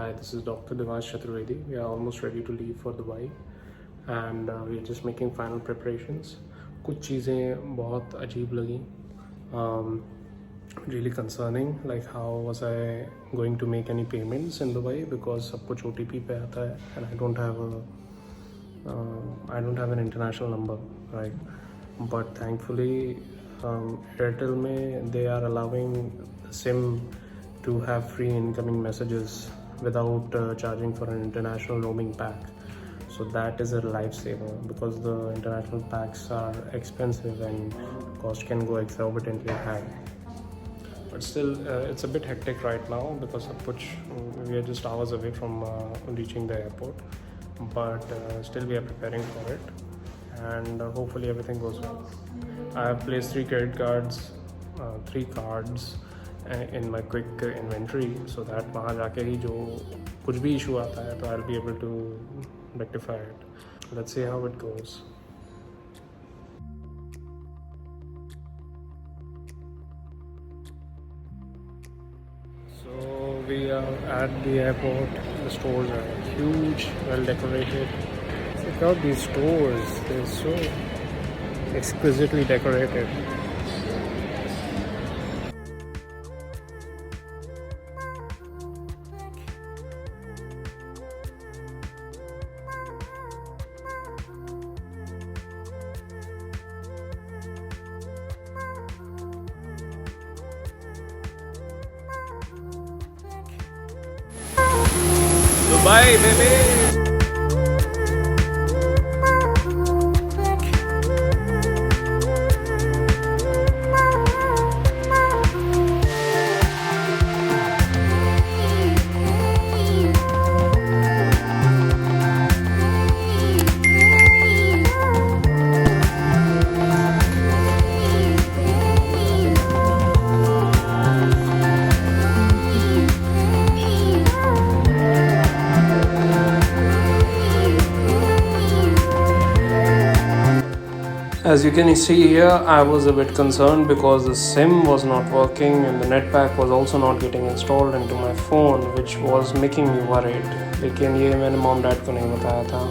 Hi, this is Dr. Devansh Chaturvedi. We are almost ready to leave for Dubai and we are just making final preparations. कुछ चीज़ें बहुत अजीब लगी, really concerning, like how was I going to make any payments in Dubai because सब कुछ OTP पे आता है and I don't have an international number, right? But thankfully Airtel में they are allowing SIM to have free incoming messages without charging for an international roaming pack. So that is a lifesaver because the international packs are expensive and cost can go exorbitantly high. But still it's a bit hectic right now because we are just hours away from reaching the airport, but still we are preparing for it and hopefully everything goes well. I have placed 3 credit cards, 3 cards in my quick inventory so that वहाँ जाके ही जो कुछ भी issue आता है तो I'll be able to rectify it. Let's see how it goes. So we are at the airport. The stores are huge, well decorated. Check out these stores. They're so exquisitely decorated. Dubai, baby! As you can see here, I was a bit concerned because the SIM was not working and the net pack was also not getting installed into my phone, which was making me worried. लेकिन ये मैंने mom dad को नहीं बताया था.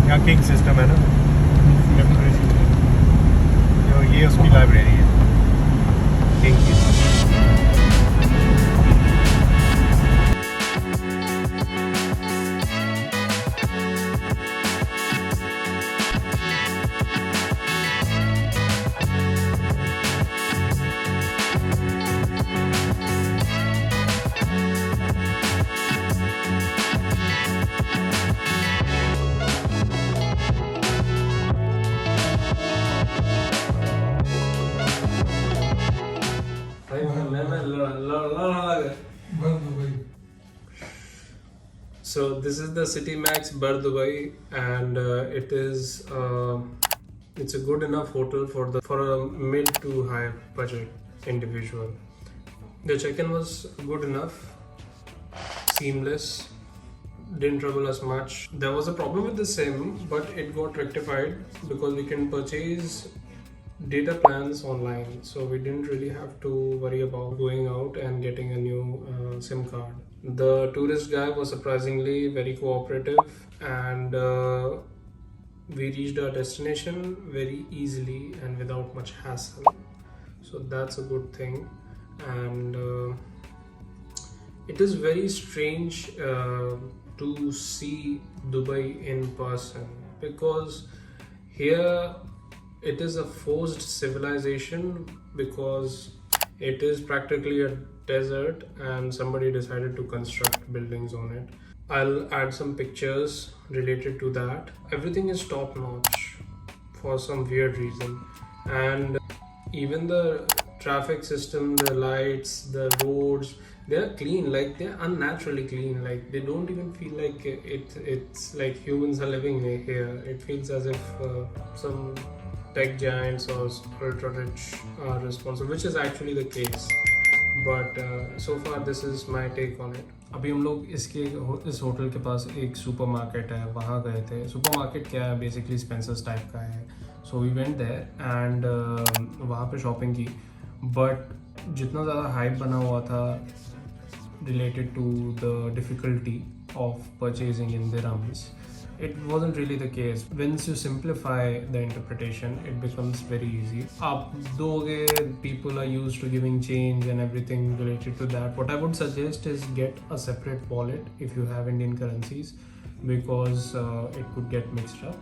यहाँ king system है ना, ये उसकी लाइब्रेरी है किंग की. So this is the City Max Bur Dubai, and it's a good enough hotel for a mid to high budget individual. The check-in was good enough, seamless, didn't trouble us much. There was a problem with the SIM, but it got rectified because we can purchase data plans online, so we didn't really have to worry about going out and getting a new SIM card. The tourist guy was surprisingly very cooperative and we reached our destination very easily and without much hassle, so that's a good thing. And it is very strange to see Dubai in person because here it is a forced civilization because it is practically a desert and somebody decided to construct buildings on it. I'll add some pictures related to that. Everything is top notch for some weird reason, and even the traffic system, the lights, the roads, they're clean, like they're unnaturally clean, like they don't even feel like it's like humans are living here. It feels as if some tech giants or ultra rich are responsible, which is actually the case. But so far this is my take on it. अभी हम लोग इस hotel के पास एक supermarket है, वहाँ गए थे. सुपरमार्केट क्या है, बेसिकली स्पेंसर्स टाइप का है. So we went there and वहाँ पे शॉपिंग की. बट जितना ज़्यादा हाइप बना हुआ था related to the difficulty of purchasing in dirhams. It wasn't really the case. Once you simplify the interpretation, it becomes very easy. Up doge, people are used to giving change and everything related to that. What I would suggest is get a separate wallet if you have Indian currencies, because it could get mixed up.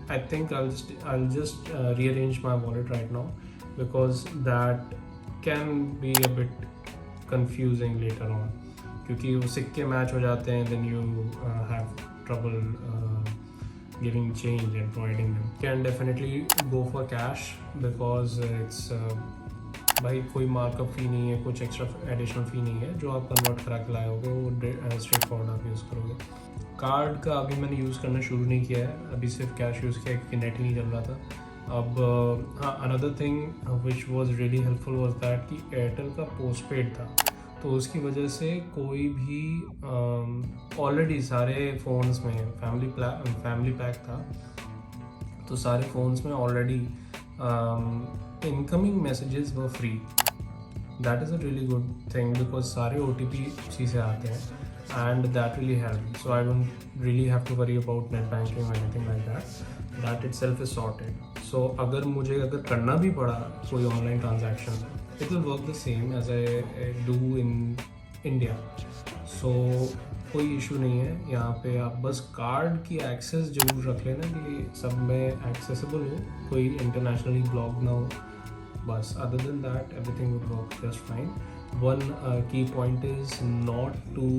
I think I'll just rearrange my wallet right now, because that can be a bit confusing later on. क्योंकि वो सिक्के match हो जाते हैं, then you have trouble giving change and providing them. Can definitely go for cash because it's भाई कोई markup फी नहीं है, कुछ एक्स्ट्रा एडिशनल फी नहीं है, जो आप कन्वर्ट करा के लाए होगे वो स्ट्रेट फॉरवर्ड आप यूज़ करोगे. कार्ड का अभी मैंने यूज़ करना शुरू नहीं किया है, अभी सिर्फ कैश यूज़ किया क्योंकि नेट ही नहीं चल रहा था. अब हाँ, another thing which was really helpful was that कि एयरटेल का पोस्ट पेड था, तो उसकी वजह से कोई भी ऑलरेडी सारे फ़ोन्स में फैमिली पैक था, तो सारे फ़ोन्स में already incoming messages were free. That is a really good thing because सारे OTP उसी से आते हैं and that really helped. So I don't really have to worry about net banking or anything like that. That itself is sorted. So अगर करना भी पड़ा कोई online transaction, it will work the same as I do in India. So कोई issue नहीं है यहाँ पे. आप बस कार्ड की एक्सेस जरूर रख लेना कि सब में एक्सेसिबल हो, कोई इंटरनेशनली ब्लॉक ना हो, बस. Other than that everything will work just fine. One key point is not to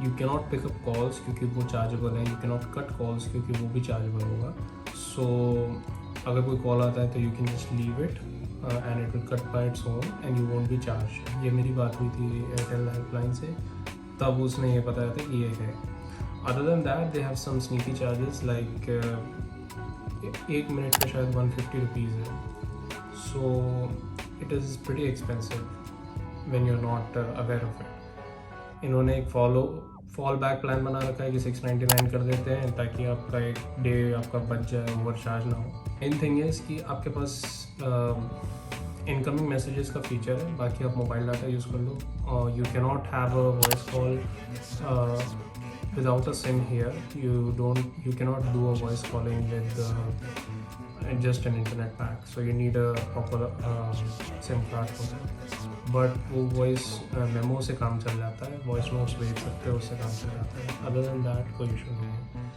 you cannot pick up calls क्योंकि वो चार्जेबल है. You cannot cut calls क्योंकि वो भी चार्जेबल होगा. So अगर कोई कॉल आता है तो you can just leave it and it will cut by its own and you won't be charged. ये मेरी बात हुई थी एयरटेल हेल्पलाइन से, तब उसने ये बताया था कि ये है. Other than that they have some sneaky charges like 1 minute का शायद 150 रुपीज़ है. So it is pretty expensive when you're not aware of it. इन्होंने एक फॉल बैक प्लान बना रखा है कि 699 कर देते हैं ताकि आपका एक डे आपका बच जाए, ओवर चार्ज ना हो. मेन थिंग इज़ कि आपके पास इनकमिंग मैसेजेस का फीचर है, बाकी आप मोबाइल डाटा यूज़ कर लो. You can not have a voice call without a SIM here. You cannot do a voice calling with just an internet pack, so you need a proper SIM card for that. But वो voice memo से काम चल जाता है, voice notes भेज सकते हो, उससे काम चल जाता है. Other than that कोई इशू नहीं है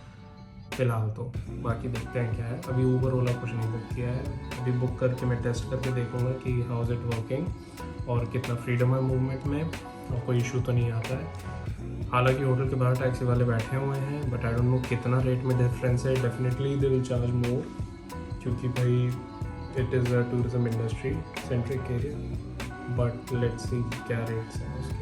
फिलहाल तो. बाकी देखते हैं क्या है. अभी ऊबर ओला कुछ नहीं बुक किया है, अभी बुक करके मैं टेस्ट करके देखूँगा कि हाउ इज़ इट वर्किंग और कितना फ्रीडम है मूवमेंट में, और कोई इशू तो नहीं आता है. हालांकि होटल के बाहर टैक्सी वाले बैठे हुए हैं, बट आई डोंट नो कितना रेट में डिफरेंस है. Definitely they will charge more क्योंकि भाई it is a tourism industry centric area. But let's see क्या रेट्स हैं उसके.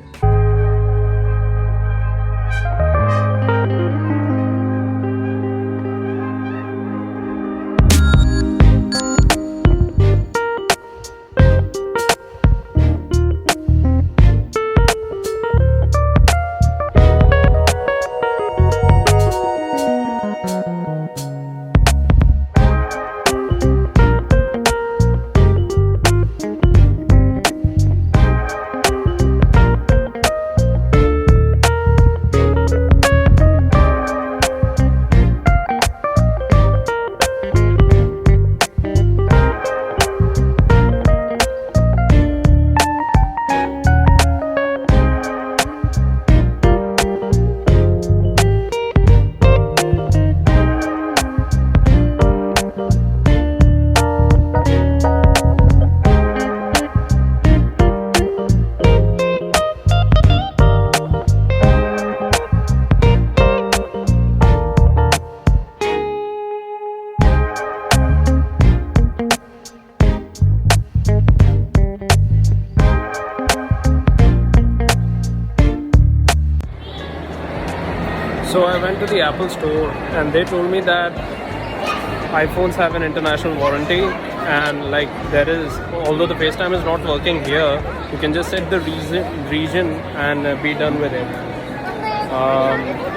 So I went to the Apple store and they told me that iPhones have an international warranty, and like there is, although the FaceTime is not working here, you can just set the region and be done with it.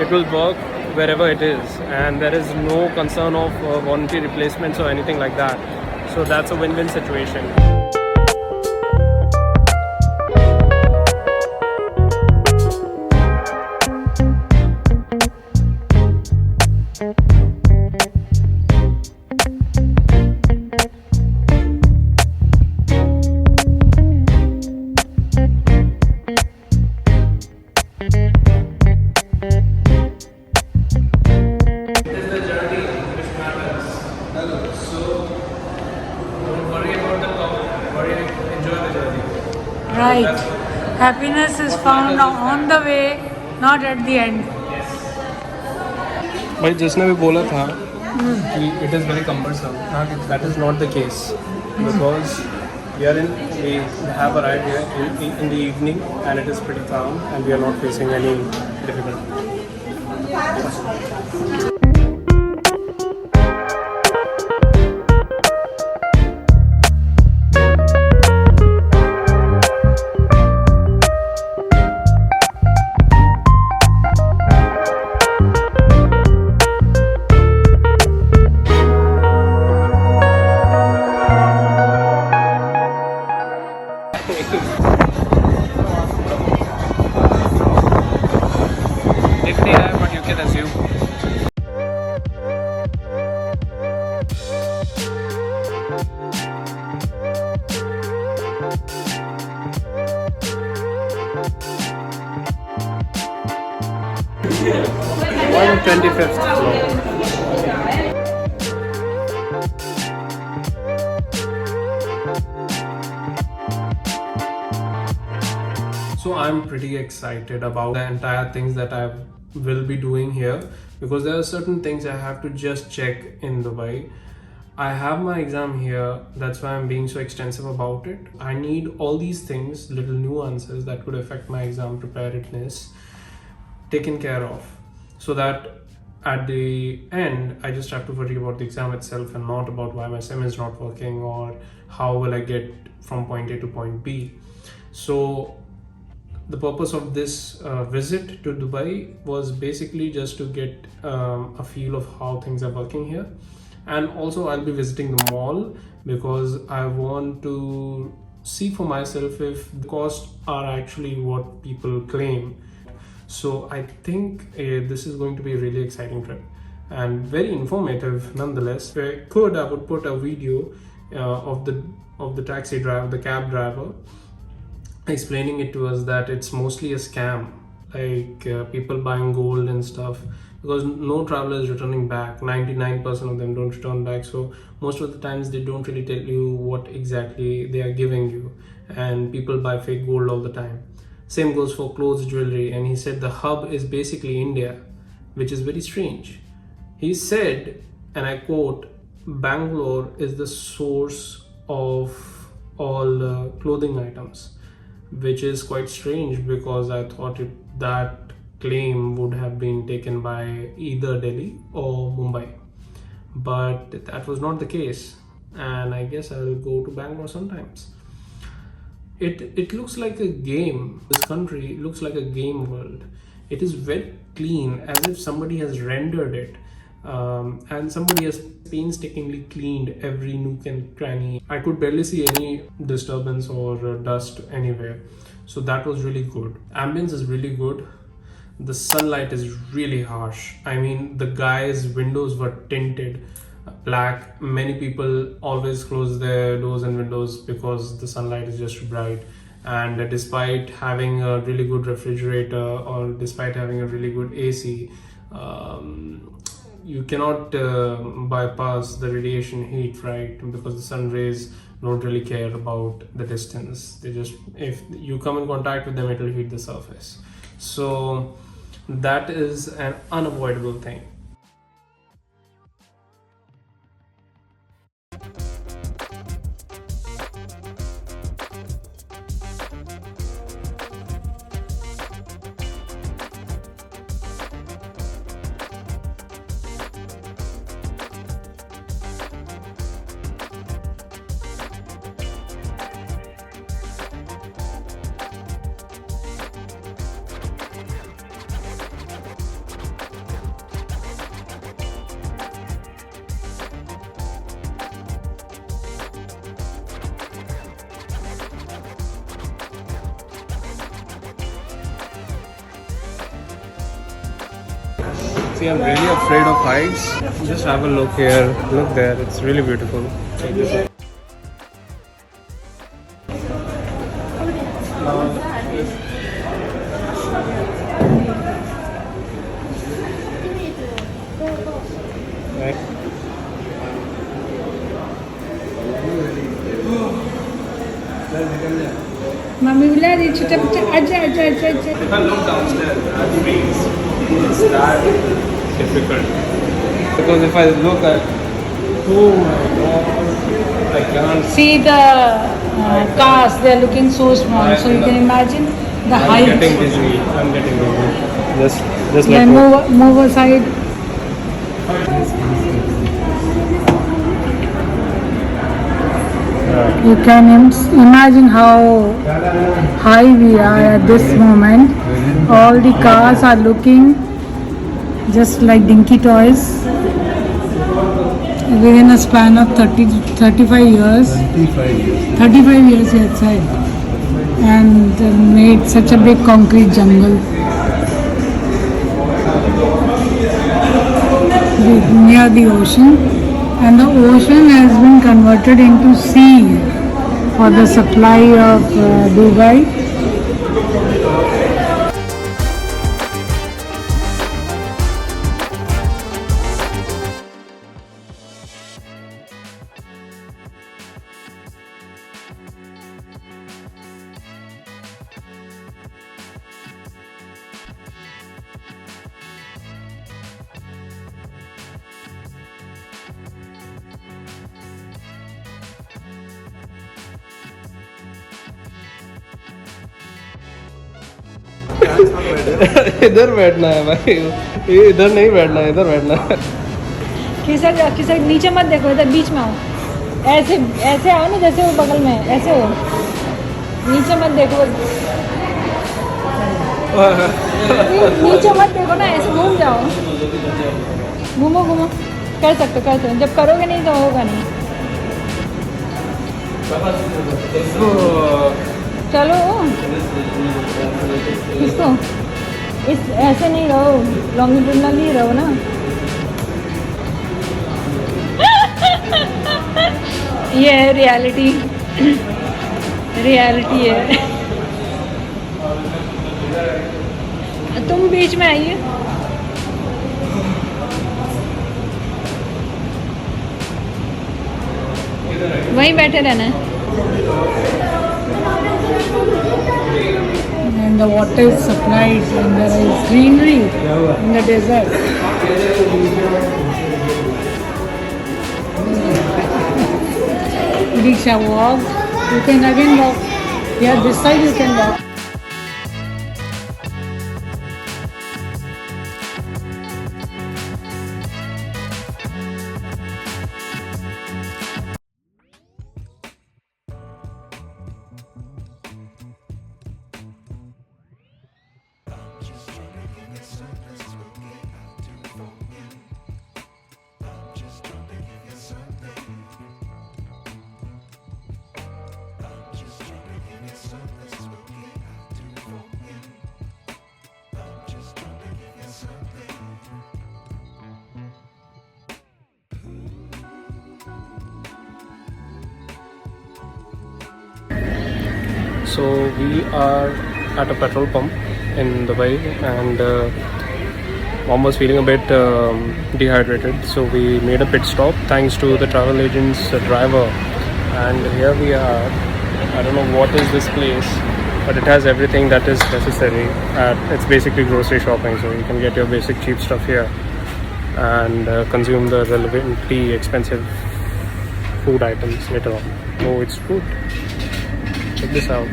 It will work wherever it is, and there is no concern of warranty replacements or anything like that. So that's a win-win situation. Right. Happiness is found on the way, not at the end. भाई जिसने भी बोला था कि it is very cumbersome, that is not the case because we have arrived here in the evening and it is pretty calm and we are not facing any difficulty. But you can assume. One 25th floor. So I'm pretty excited about the entire things that I will be doing here because there are certain things I have to just check in Dubai. I have my exam here, that's why I'm being so extensive about it. I need all these things, little nuances that could affect my exam preparedness taken care of so that at the end I just have to worry about the exam itself and not about why my sim is not working or how will I get from point A to point B. So the purpose of this visit to Dubai was basically just to get a feel of how things are working here, and also I'll be visiting the mall because I want to see for myself if the costs are actually what people claim. So I think this is going to be a really exciting trip and very informative nonetheless. If I would put a video of the taxi driver, the cab driver, explaining it to us that it's mostly a scam, like people buying gold and stuff, because no traveler is returning back. 99% of them don't return back, so most of the times they don't really tell you what exactly they are giving you, and people buy fake gold all the time. Same goes for clothes, jewelry, and he said the hub is basically India, which is very strange. He said, and I quote, Bangalore is the source of all clothing items, which is quite strange because I thought that claim would have been taken by either Delhi or Mumbai, but that was not the case, and I guess I'll go to Bangalore sometimes. It looks like a game. This country looks like a game world. It is very clean, as if somebody has rendered it, and somebody has painstakingly cleaned every nook and cranny. I could barely see any disturbance or dust anywhere, so that was really good. Ambience is really good. The sunlight is really harsh. I mean, the guy's windows were tinted black. Many people always close their doors and windows because the sunlight is just bright, and despite having a really good refrigerator or despite having a really good AC, you cannot bypass the radiation heat, right? Because the sun rays don't really care about the distance. They just, if you come in contact with them, it will heat the surface. So that is an unavoidable thing. See, I'm really afraid of heights. Just have a look here. Look there. It's really beautiful. Check this out. Right. Mummy will let it. Look downstairs. That means it's that difficult. Because if I look at, oh my god, I can't. See the cars, they are looking so small. So you can imagine the height. I'm getting dizzy. Just Then move aside. You can imagine how high we are at this moment. All the cars are looking just like dinky toys. Within a span of 35 years. 35 years outside. And made such a big concrete jungle. Near the ocean, and the ocean has been converted into sea for the supply of Dubai. इधर बैठना है भाई, इधर नहीं बैठना है, इधर बैठना है। किसर नीचे मत देखो, इधर बीच में आओ। ऐसे आओ ना, जैसे वो बगल में है, ऐसे हो। नीचे मत देखो, नीचे मत देखो ना, ऐसे घूम जाओ। घूमो, कर सकते हो। जब करोगे नहीं तो होगा नहीं। चलो इसको ऐसे नहीं रहो, लॉन्गिट्यूडनली रहो ना। ये है रियलिटी है। तुम बीच में आइए। वहीं बैठे रहना है। And the water is supplied, and there is greenery in the desert. Riksha walk. You can again walk. Yeah, this side you can walk. So we are at a petrol pump in Dubai, and Mom was feeling a bit dehydrated, so we made a pit stop thanks to the travel agent's driver. And here we are. I don't know what is this place, but it has everything that is necessary. It's basically grocery shopping, so you can get your basic cheap stuff here and consume the relevantly expensive food items later on. Oh, it's food. Check this out.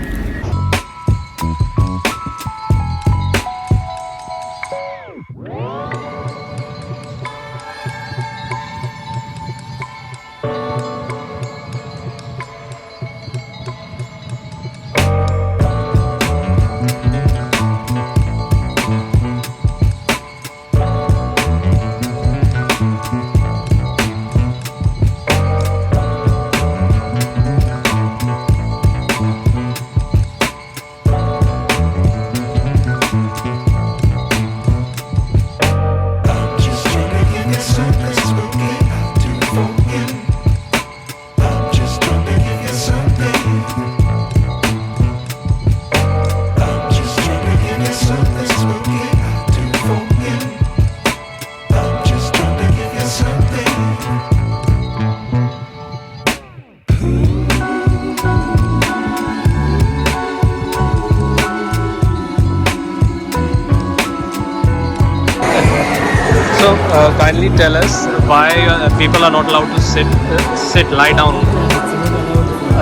kindly tell us why people are not allowed to lie down.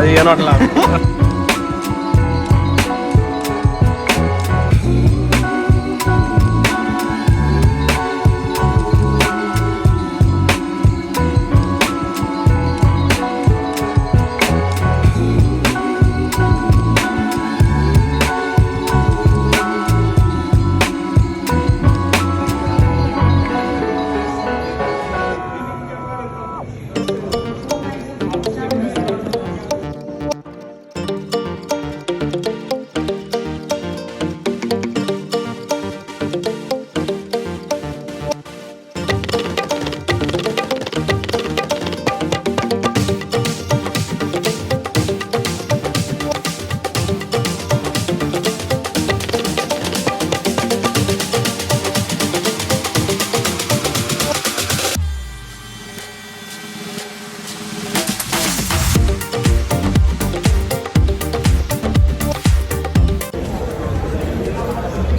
You're not allowed.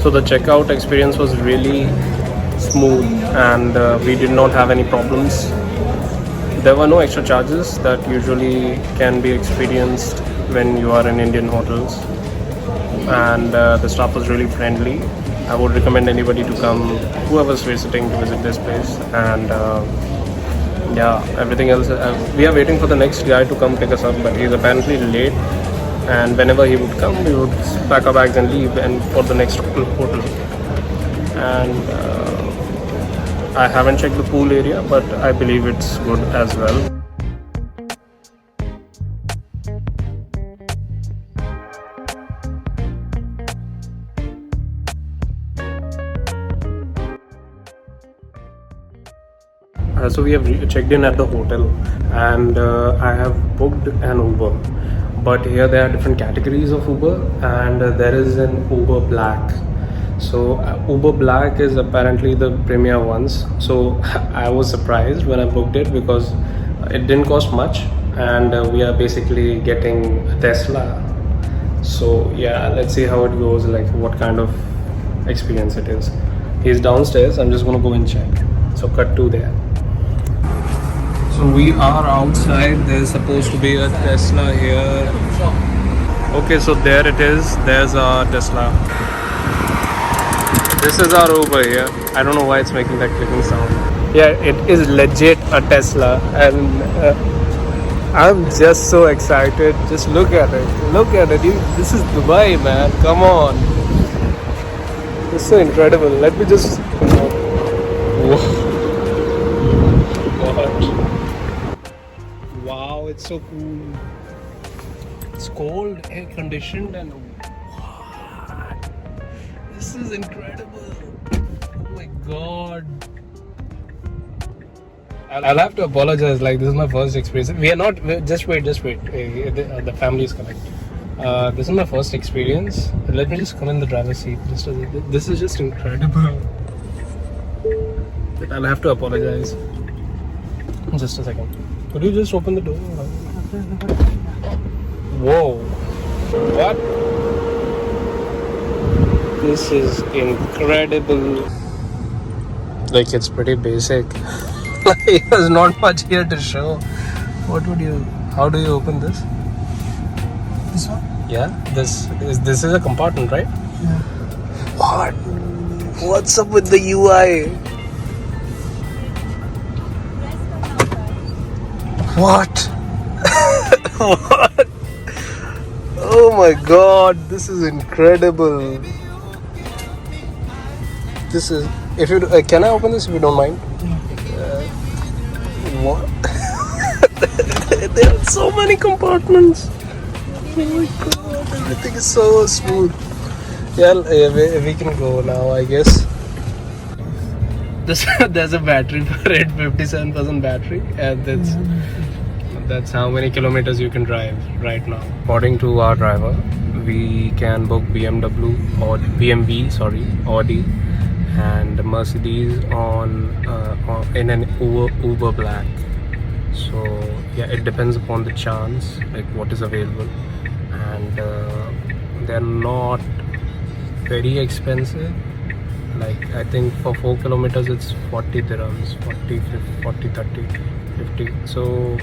So the checkout experience was really smooth, and we did not have any problems. There were no extra charges that usually can be experienced when you are in Indian hotels, and the staff was really friendly. I would recommend anybody to come, whoever's visiting, to visit this place. And yeah, everything else, we are waiting for the next guy to come pick us up, but he's apparently late. And whenever he would come, we would pack our bags and leave and for the next hotel. And I haven't checked the pool area, but I believe it's good as well. So we have checked in at the hotel, and I have booked an Uber. But here there are different categories of Uber, and there is an Uber Black. So Uber Black is apparently the premier ones. So I was surprised when I booked it because it didn't cost much, and we are basically getting a Tesla. So yeah, let's see how it goes, like what kind of experience it is. He's downstairs. I'm just gonna go and check. So cut to there. So we are outside. There's supposed to be a Tesla here. Okay, so there it is. There's our Tesla. This is our Uber here. I don't know why it's making that clicking sound. Yeah, it is legit a Tesla, and I'm just so excited. Just look at it. Look at it. This is Dubai, man. Come on. It's so incredible. Let me just. Whoa. Wow, it's so cool. It's cold, air conditioned, and what? This is incredible. Oh my god. I'll have to apologize. Like, this is my first experience. We are not. Just wait. The family is coming. This is my first experience. Let me just come in the driver's seat. This is just incredible. I'll have to apologize. Just a second. Could you just open the door? Whoa. What? This is incredible. Like, it's pretty basic. Like, there's not much here to show. How do you open this? This one? Yeah, this is a compartment, right? Yeah. What? What's up with the UI? What? What? Oh my god, this is incredible. This is, if you can I open this if you don't mind? What? There are so many compartments. Oh my god, everything is so smooth. Yeah, we can go now, I guess. There's a battery for it, 57% battery, and that's how many kilometers you can drive right now. According to our driver, we can book BMW or BMW, Audi, and Mercedes in an Uber Black. So yeah, it depends upon the chance, like what is available, and they're not very expensive. Like I think for 4 kilometers it's 40 dirhams, 40, 30, 50. So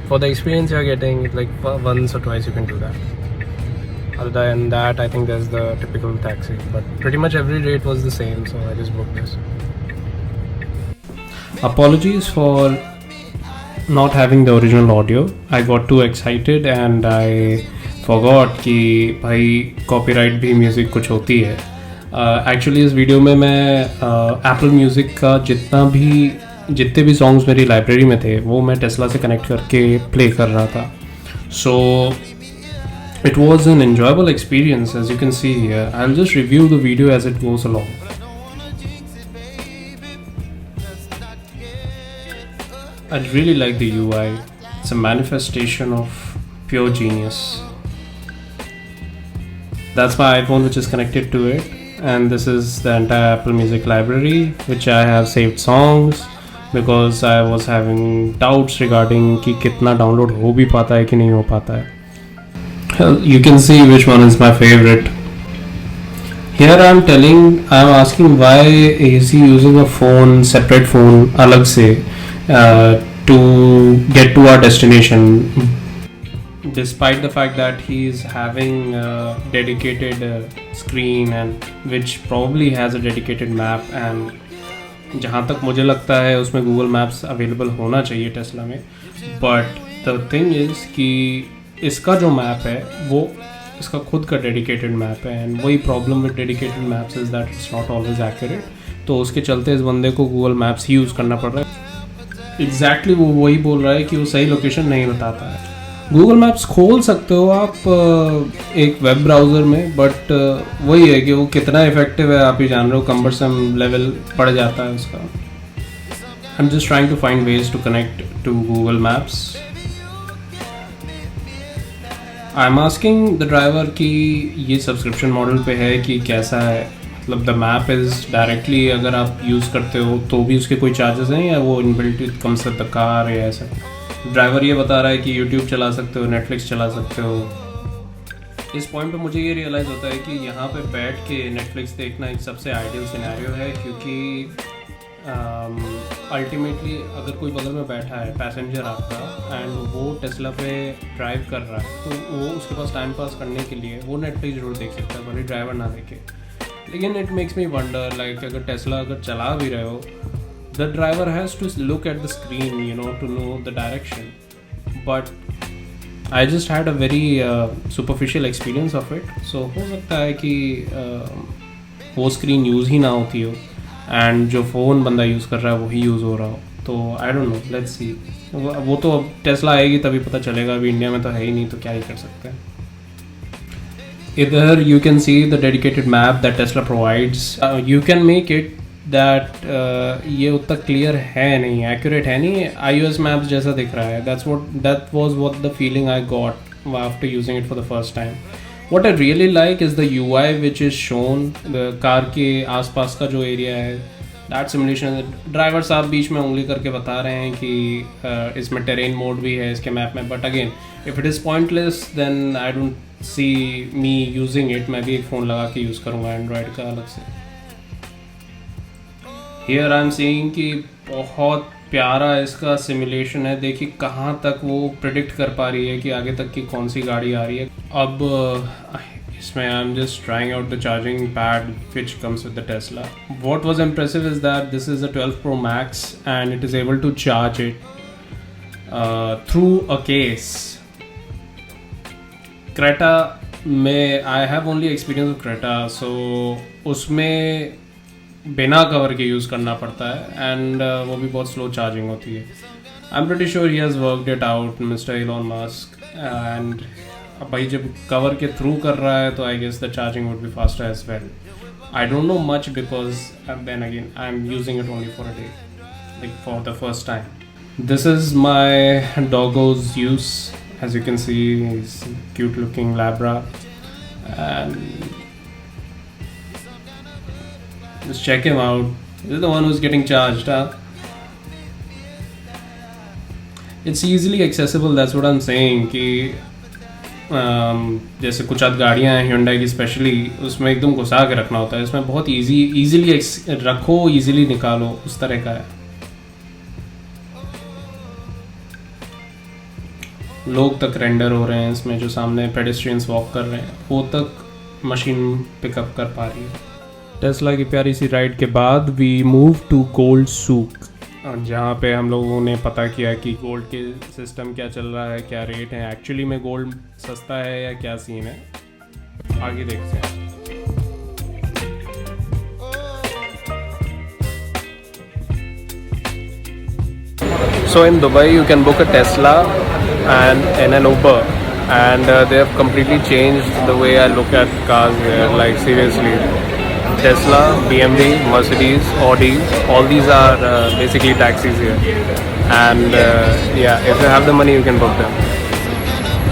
for the experience you're getting, like once or twice you can do that. Other than that, I think there's the typical taxi, but pretty much every rate was the same, so I just booked this. Apologies for not having the original audio. I got too excited and I forgot कि भाई copyright भी music कुछ होती है. Actually इस video में मैं Apple Music का जितने भी songs मेरी लाइब्रेरी में थे वो मैं टेस्ला से कनेक्ट करके प्ले कर रहा था. So it was an enjoyable experience, as you can see here. I'll just review the video as it goes along. I really like the UI. It's a manifestation of pure genius. That's my iPhone which is connected to it, and this is the entire Apple Music library which I have saved songs because I was having doubts regarding कि कितना download हो भी पाता है कि नहीं हो पाता है. You can see which one is my favorite. Here I'm asking why is he using a phone, separate phone अलग से to get to our destination, despite the fact that he's having a dedicated screen and which probably has a dedicated map, and जहाँ तक मुझे लगता है उसमें Google Maps available होना चाहिए टेस्ला में. But the thing is कि इसका जो मैप है वो इसका खुद का डेडिकेटेड मैप है, एंड वही problem with dedicated maps is that it's not always accurate. तो उसके चलते इस बंदे को गूगल मैप्स ही यूज़ करना पड़ रहा है. एग्जैक्टली वो वही बोल रहा है कि वो सही लोकेशन नहीं बताता है. गूगल मैप्स खोल सकते हो आप एक वेब ब्राउज़र में, बट वही है कि वो कितना इफेक्टिव है आप ही जान रहे हो. कम्बरसम लेवल पड़ जाता है उसका. I am just trying to find ways to connect to Google Maps. I am asking the driver कि ये सब्सक्रिप्शन मॉडल पे है कि कैसा है. मतलब द मैप इज़ डायरेक्टली अगर आप यूज़ करते हो तो भी उसके कोई चार्जेस हैं या वो inbuilt comes with the car या ऐसा. ड्राइवर ये बता रहा है कि यूट्यूब चला सकते हो, नेटफ्लिक्स चला सकते हो. इस पॉइंट पे मुझे ये रियलाइज़ होता है कि यहाँ पे बैठ के नेटफ्लिक्स देखना एक सबसे आइडियल सिनेरियो है, क्योंकि अल्टीमेटली अगर कोई बगल में बैठा है पैसेंजर आपका एंड वो टेस्ला पे ड्राइव कर रहा है तो वो उसके पास टाइम पास करने के लिए वो नेटफ्लिक्स जरूर देख सकता है, भले ड्राइवर ना देखे. लेकिन it makes me wonder like अगर टेस्ला अगर चला भी रहे हो, the driver has to look at the screen you know to know the direction. But I just had a very superficial experience of it. So हो सकता है कि वो स्क्रीन यूज़ ही ना होती हो एंड जो फ़ोन बंदा यूज़ कर रहा है वही यूज़ हो रहा हो. तो आई डोंट नो, लेट्स सी. वो तो अब टेस्ला आएगी तभी पता चलेगा. अभी इंडिया में तो है ही नहीं, तो क्या ही कर सकते हैं. इधर you can see the dedicated map that Tesla provides. You can make it that ये उतना क्लियर है नहीं, एक्यूरेट है नहीं, iOS मैप्स जैसा दिख रहा है. That was what the feeling I got after using it for the first time. What I really like is the UI which is shown, the car के आसपास का जो एरिया है, that simulation. ड्राइवर साहब बीच में उंगली करके बता रहे हैं कि इसमें टेरेन मोड भी है इसके मैप में. But again if it is pointless then I don't see me using it. मैं भी एक फ़ोन लगा के यूज़ करूँगा एंड्रॉयड का अलग से. हियर आई एम सीइंग कि बहुत प्यारा इसका सिमुलेशन है. देखिए कहाँ तक वो प्रिडिक्ट कर पा रही है कि आगे तक की कौन सी गाड़ी आ रही है. अब इसमें I am just trying out the charging pad which comes with the Tesla. What was impressive is that this is a 12 Pro Max and it is able to charge it through a case. Creta में I have only experience of Creta, so उसमें बिना cover के use करना पड़ता है and वो भी बहुत स्लो चार्जिंग होती है. I am pretty sure he has worked it out mister Elon Musk. And अब भाई जब कवर के थ्रू कर रहा है तो I guess the charging would be faster as well. I don't know much because then again I am using it only for a day, like for the first time. This is my doggo's use. As you can see is cute looking labra and just check him out. This is the one who's getting charged, huh? It's easily accessible, that's what I'm saying. कि जैसे कुछ आध गाड़ियाँ हैं Hyundai की specially, उसमें एकदम घुसा के रखना होता है. इसमें बहुत इजीली रखो, इजीली निकालो, उस तरह का है. लोग तक रेंडर हो रहे हैं इसमें, जो सामने पेडेस्ट्रियंस वॉक कर रहे हैं वो तक मशीन पिकअप कर पा रही है. टेस्ला की प्यारी सी राइड के बाद वी मूव टू गोल्ड सूक, जहाँ पे हम लोगों ने पता किया कि गोल्ड के सिस्टम क्या चल रहा है, क्या रेट है, एक्चुअली में गोल्ड सस्ता है या क्या सीन है. आगे देखते हैं. So in Dubai you can book a Tesla and an Uber, and they have completely changed the way I look at cars here. Like seriously, Tesla, BMW, Mercedes, Audi, all these are basically taxis here. And yeah, if you have the money you can book them.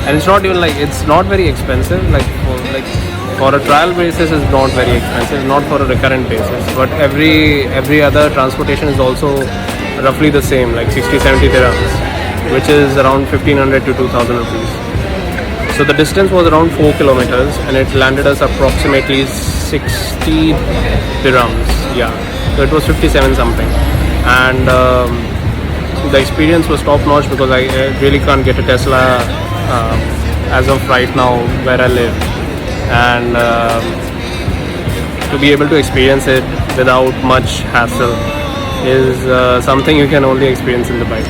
And it's not even like, it's not very expensive. For a trial basis it's not very expensive, not for a recurrent basis. But every other transportation is also roughly the same, like 60-70 dirhams, which is around 1500 to 2000 rupees. So the distance was around 4 kilometers and it landed us approximately 60 dirhams. Yeah, so it was 57 something. And the experience was top notch because I really can't get a Tesla as of right now where I live. And to be able to experience it without much hassle is something you can only experience in Dubai.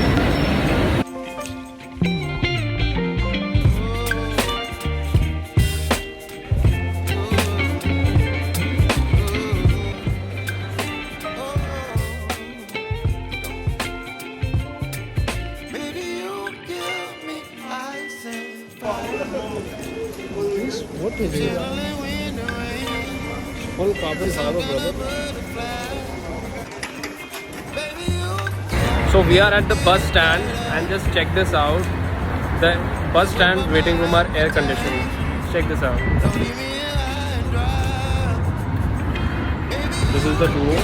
What is it? Full carbon fiber, brother. So we are at the bus stand and just check this out. The bus stand waiting room are air conditioned. Check this out. This is the door.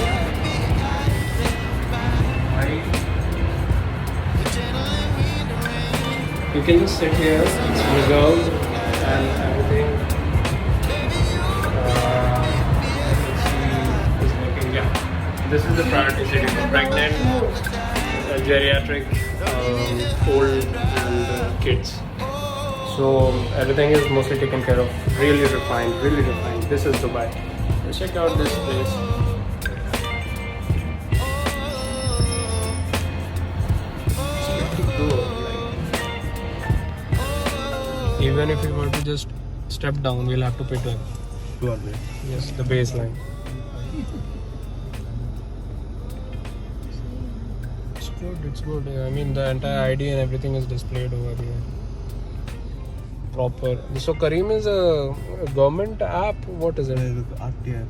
You can just sit here, it's reserved and everything. Let's see, is working. Yeah, this is the priority seating for pregnant, geriatric, old and kids. So everything is mostly taken care of. Really refined, really refined. This is Dubai. Let's check out this place. It's pretty cool. Even if we were to just step down, we'll have to pay 12. Yes, the baseline. It's good, it's good. I mean, the entire ID and everything is displayed over here. Proper. So Careem is a government app? What is it? RTR.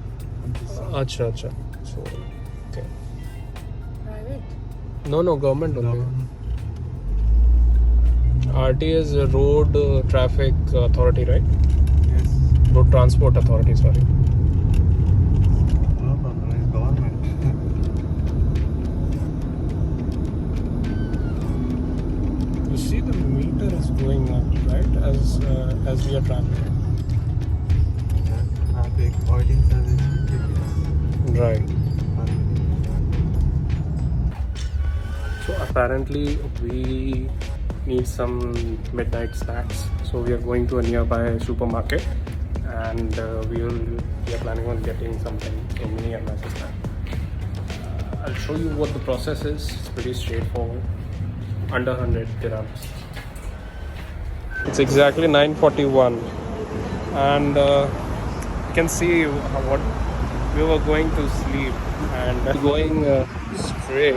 Acha. So, okay. Private? No, government only. RT is Road Traffic Authority, right? Yes. Road Transport Authority, sorry. No, it's government. You see the meter is going up, right? As we are traveling. The audience are Right. So apparently we need some midnight snacks. So we are going to a nearby supermarket and we are planning on getting something for me and my sister. I'll show you what the process is. It's pretty straightforward. Under 100 dirhams. It's exactly 9:41 and you can see what we were going to sleep and going straight.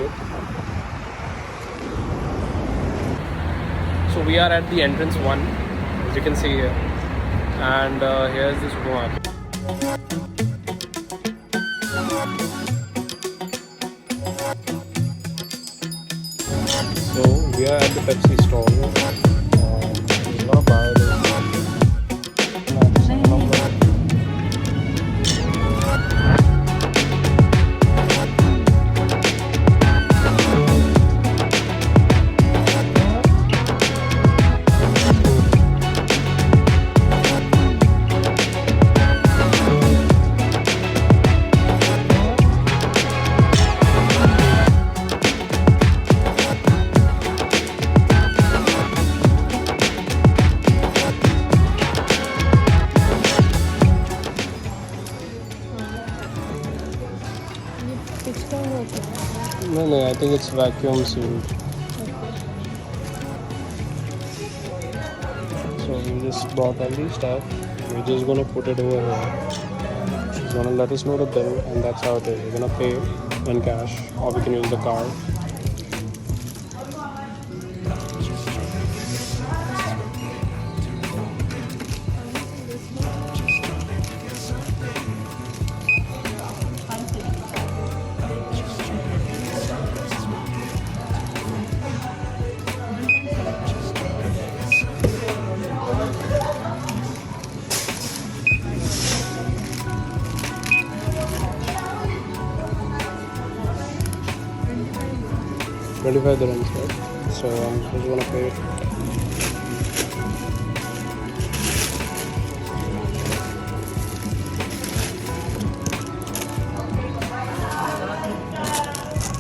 So we are at the entrance 1, as you can see here, and here's the supermarket. So we are at the Pepsi stall. We're gonna buy this. No, I think it's vacuum sealed. So we just bought all these stuff. We're just gonna put it over here. She's gonna let us know the bill, and that's how it is. We're gonna pay in cash, or we can use the card. $25 dirhams, right? So I'm just gonna pay it.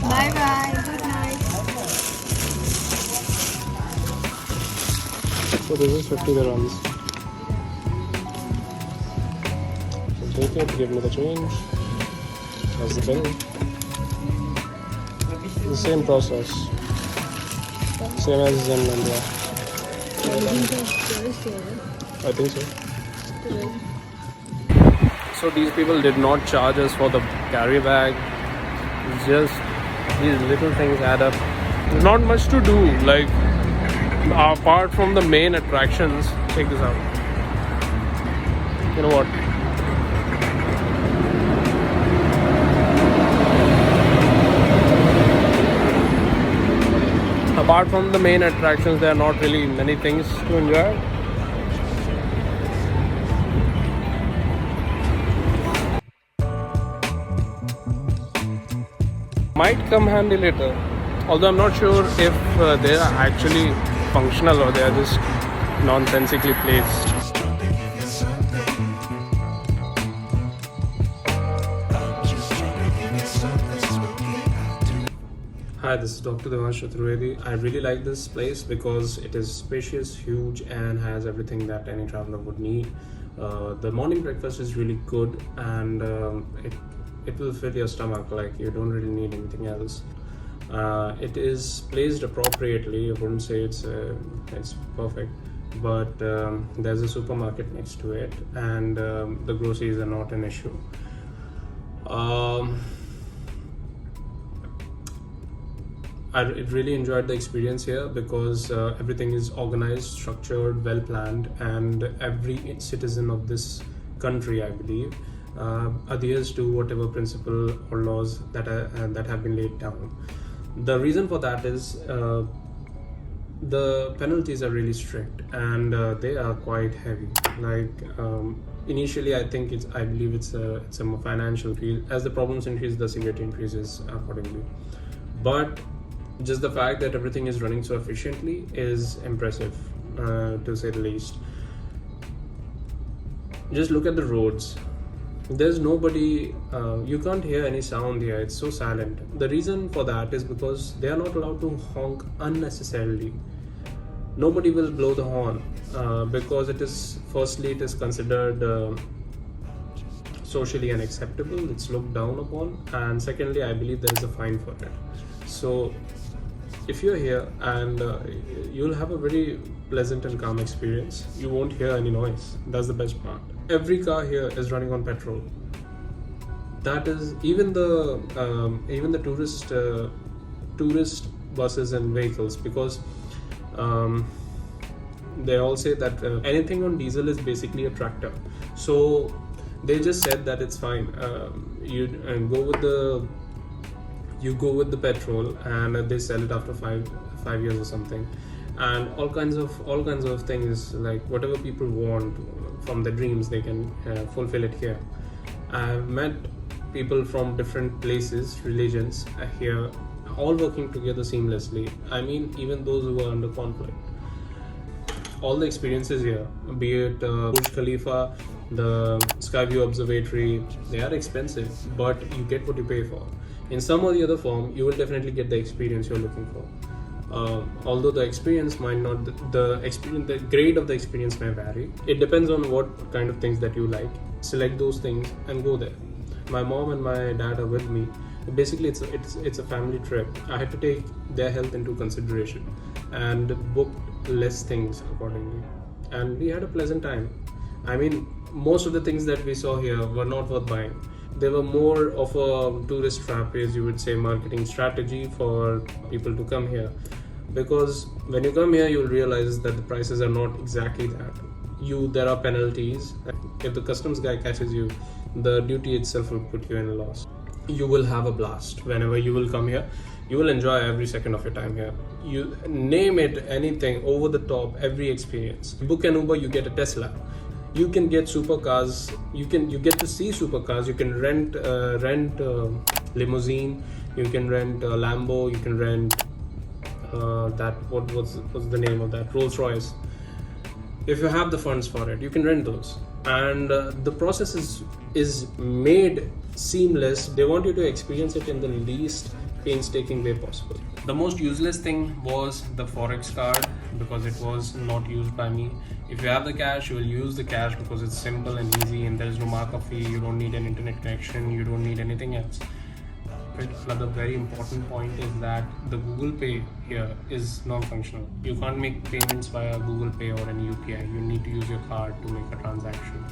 Bye bye. Good night. So this is 50 dirhams. So take it, give me the change. That's the bill. The same process. Same as in India. I think so. So these people did not charge us for the carry bag. Just these little things add up. Not much to do, like apart from the main attractions. Check this out. You know what? Apart from the main attractions, there are not really many things to enjoy. Might come handy later. Although I'm not sure if they are actually functional or they are just nonsensically placed. Hi, this is Dr. Devansh Chaturvedi. I really like this place because it is spacious, huge, and has everything that any traveler would need. The morning breakfast is really good, and it will fill your stomach. Like, you don't really need anything else. It is placed appropriately. I wouldn't say it's perfect, but there's a supermarket next to it, and the groceries are not an issue. I really enjoyed the experience here because everything is organized, structured, well planned, and every citizen of this country, I believe, adheres to whatever principle or laws that have been laid down. The reason for that is the penalties are really strict, and they are quite heavy. Like initially, I believe it's a financial fee. As the problems increase, the severity increases accordingly. But just the fact that everything is running so efficiently is impressive, to say the least. Just look at the roads. There's nobody, you can't hear any sound here. It's so silent. The reason for that is because they are not allowed to honk unnecessarily. Nobody will blow the horn because it is considered socially unacceptable. It's looked down upon, and secondly, I believe there is a fine for it. So if you're here, and you'll have a very pleasant and calm experience. You won't hear any noise. That's the best part. Every car here is running on petrol. That is even the tourist buses and vehicles, because they all say that anything on diesel is basically a tractor. So they just said that it's fine. You go with the petrol, and they sell it after five years or something, and all kinds of things, like whatever people want from their dreams, they can fulfill it here. I've met people from different places, religions here, all working together seamlessly. I mean, even those who are under conflict. All the experiences here, be it Burj Khalifa, the Sky View Observatory, they are expensive, but you get what you pay for. In some or the other form, you will definitely get the experience you're looking for. Although the experience might not, the grade of the experience may vary. It depends on what kind of things that you like. Select those things and go there. My mom and my dad are with me, Basically, it's a family trip. I had to take their health into consideration and booked less things accordingly, and we had a pleasant time. I mean, most of the things that we saw here were not worth buying. They were more of a tourist trap, as you would say, marketing strategy for people to come here. Because when you come here, you'll realize that the prices are not exactly that. There are penalties. If the customs guy catches you, the duty itself will put you in a loss. You will have a blast whenever you will come here. You will enjoy every second of your time here. You name it, anything, over the top, every experience. You book an Uber, you get a Tesla. You can get supercars. You get to see supercars. You can rent limousine. You can rent Lambo. You can rent what's the name of that, Rolls Royce. If you have the funds for it, you can rent those. And the process is made seamless. They want you to experience it in the least painstaking way possible. The most useless thing was the Forex card, because it was not used by me. If you have the cash, you will use the cash because it's simple and easy and there is no markup fee. You don't need an internet connection. You don't need anything else. But another very important point is that the Google Pay here is non-functional. You can't make payments via Google Pay or any UPI. You need to use your card to make a transaction.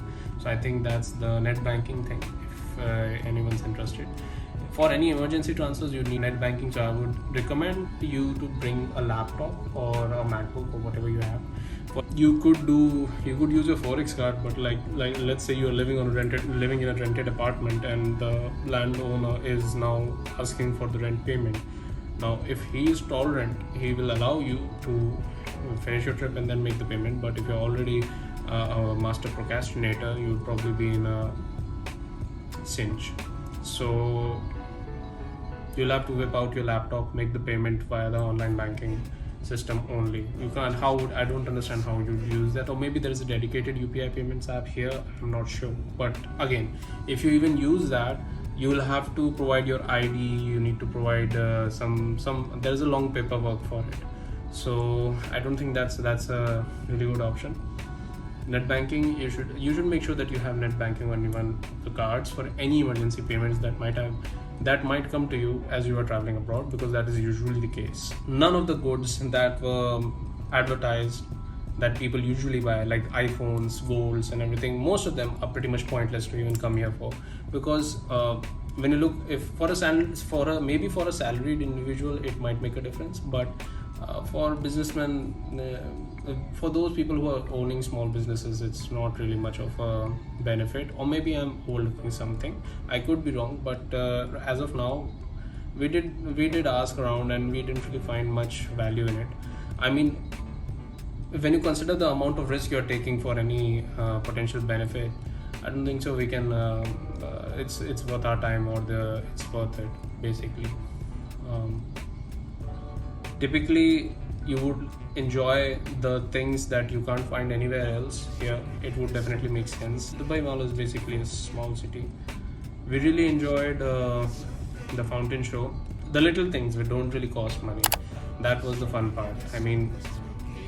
So I think that's the net banking thing, if anyone's interested. For any emergency transfers, you need net banking. So I would recommend you to bring a laptop or a MacBook or whatever you have. You could use your Forex card, but like let's say you're living in a rented apartment and the landowner is now asking for the rent payment. Now, if he is tolerant, he will allow you to finish your trip and then make the payment. But if you're already a master procrastinator, you'll probably be in a cinch. So you'll have to whip out your laptop, make the payment via the online banking system only. You can't. I don't understand how you use that. Or maybe there is a dedicated UPI payments app here. I'm not sure. But again, if you even use that, you will have to provide your ID. You need to provide some. There's a long paperwork for it. So I don't think that's a really good option. Net banking, you should make sure that you have net banking on even the cards for any emergency payments that might come to you as you are traveling abroad, because that is usually the case. None of the goods that were advertised that people usually buy, like iPhones, golds and everything, most of them are pretty much pointless to even come here for, because when you look, if for a salaried individual it might make a difference, but for businessmen, for those people who are owning small businesses, it's not really much of a benefit. Or maybe I'm overlooking something, I could be wrong, but as of now, we did ask around and we didn't really find much value in it. I mean, when you consider the amount of risk you're taking for any potential benefit, I don't think so we can it's worth our time, or it's worth it, basically. Typically you would enjoy the things that you can't find anywhere else. Here it would definitely make sense. Dubai Mall is basically a small city. We really enjoyed the fountain show. The little things which don't really cost money, that was the fun part. I mean,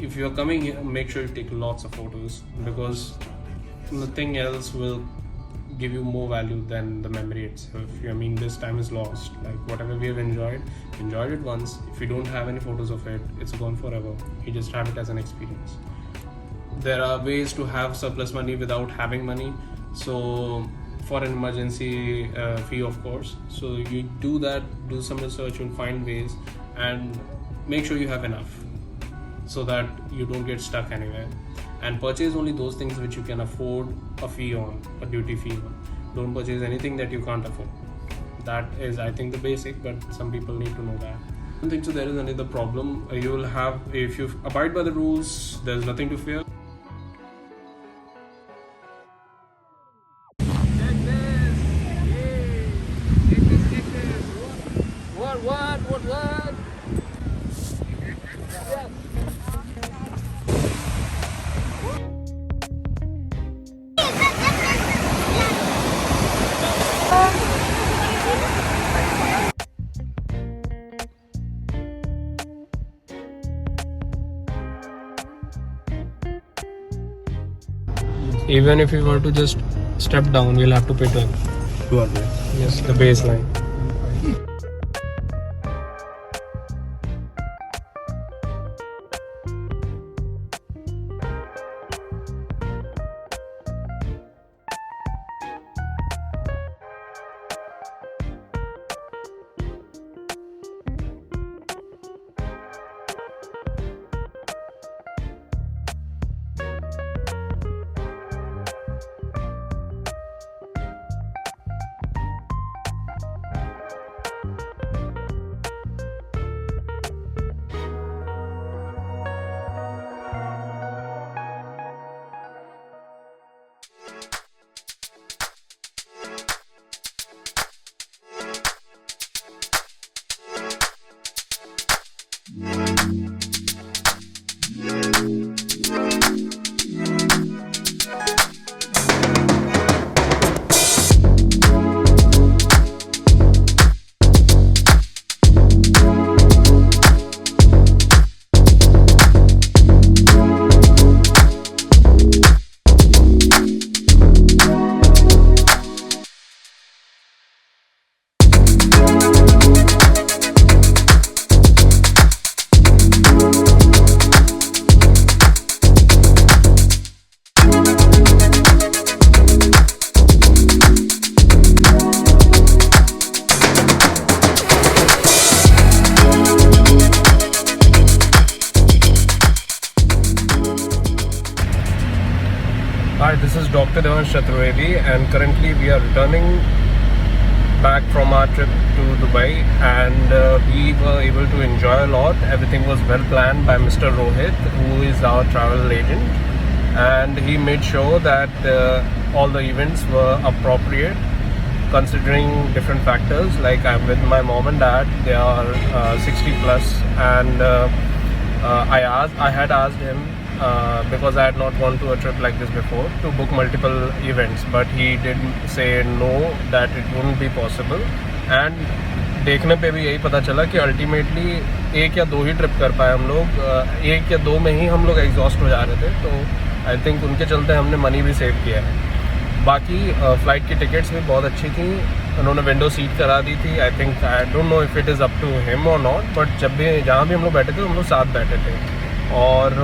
if you're coming here, make sure you take lots of photos, because nothing else will give you more value than the memory itself. I mean, this time is lost. Like, whatever we have enjoyed it once. If you don't have any photos of it, it's gone forever. You just have it as an experience. There are ways to have surplus money without having money. So for an emergency fee, of course. So you do that, do some research, you'll find ways, and make sure you have enough so that you don't get stuck anywhere. And purchase only those things which you can afford a fee on, a duty fee on. Don't purchase anything that you can't afford. That is, I think, the basic, but some people need to know that. I don't think so there is any other problem. You will have, if you abide by the rules, there's nothing to fear. What? Even if you were to just step down, you'll have to pay 12. 200. Yes, the baseline. Hi, this is Dr. Devansh Chaturvedi, and currently we are returning back from our trip to Dubai, and we were able to enjoy a lot. Everything was well planned by Mr. Rohit, who is our travel agent, and he made sure that all the events were appropriate considering different factors. Like, I'm with my mom and dad, they are 60 plus, and I had asked him because I had not gone to a trip like this before to book multiple events, but he did say no, that it wouldn't be possible. And देखने पे भी यही पता चला कि ultimately 1 या 2 ही trip कर पाए हम लोग. 1 या 2 में ही हम लोग एग्जॉस्ट हो जा रहे थे, तो आई थिंक उनके चलते हमने मनी भी सेव किया है. बाकी फ़्लाइट की टिकट्स भी बहुत अच्छी थी, उन्होंने विंडो सीट करा दी थी. I think I don't know if it is up to him और नॉट, बट जब भी जहाँ भी हम लोग बैठे थे हम लोग साथ बैठे थे. और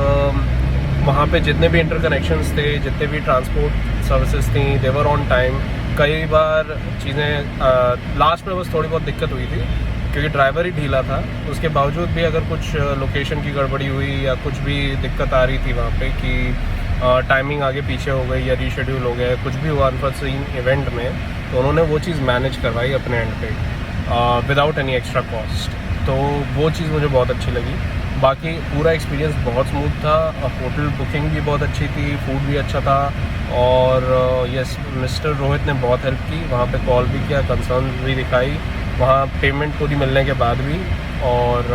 वहाँ पे जितने भी इंटरकनेक्शंस थे, जितने भी ट्रांसपोर्ट सर्विसेज थी, दे वर ऑन टाइम. कई बार चीज़ें लास्ट में बस थोड़ी बहुत दिक्कत हुई थी क्योंकि ड्राइवर ही ढीला था. उसके बावजूद भी अगर कुछ लोकेशन की गड़बड़ी हुई या कुछ भी दिक्कत आ रही थी वहाँ पे कि टाइमिंग आगे पीछे हो गई या रीशेड्यूल हो गया, कुछ भी हुआ अनफॉर्चून इवेंट में, तो उन्होंने वो चीज़ मैनेज करवाई अपने एंड पे विदाउट एनी एक्स्ट्रा कॉस्ट. तो वो चीज़ मुझे बहुत अच्छी लगी. बाकी पूरा एक्सपीरियंस बहुत स्मूथ था. होटल बुकिंग भी बहुत अच्छी थी, फूड भी अच्छा था, और यस, मिस्टर रोहित ने बहुत हेल्प की. वहाँ पे कॉल भी किया, कंसर्न भी दिखाई वहाँ पेमेंट पूरी मिलने के बाद भी. और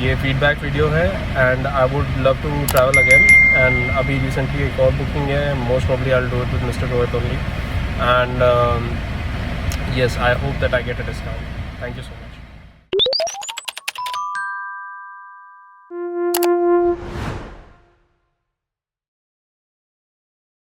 ये फीडबैक वीडियो है, and I would love to travel again. And अभी रिसेंटली एक और बुकिंग है, most probably I will do it with mister Rohit only. And yes, I hope that I get a discount. Thank you so much.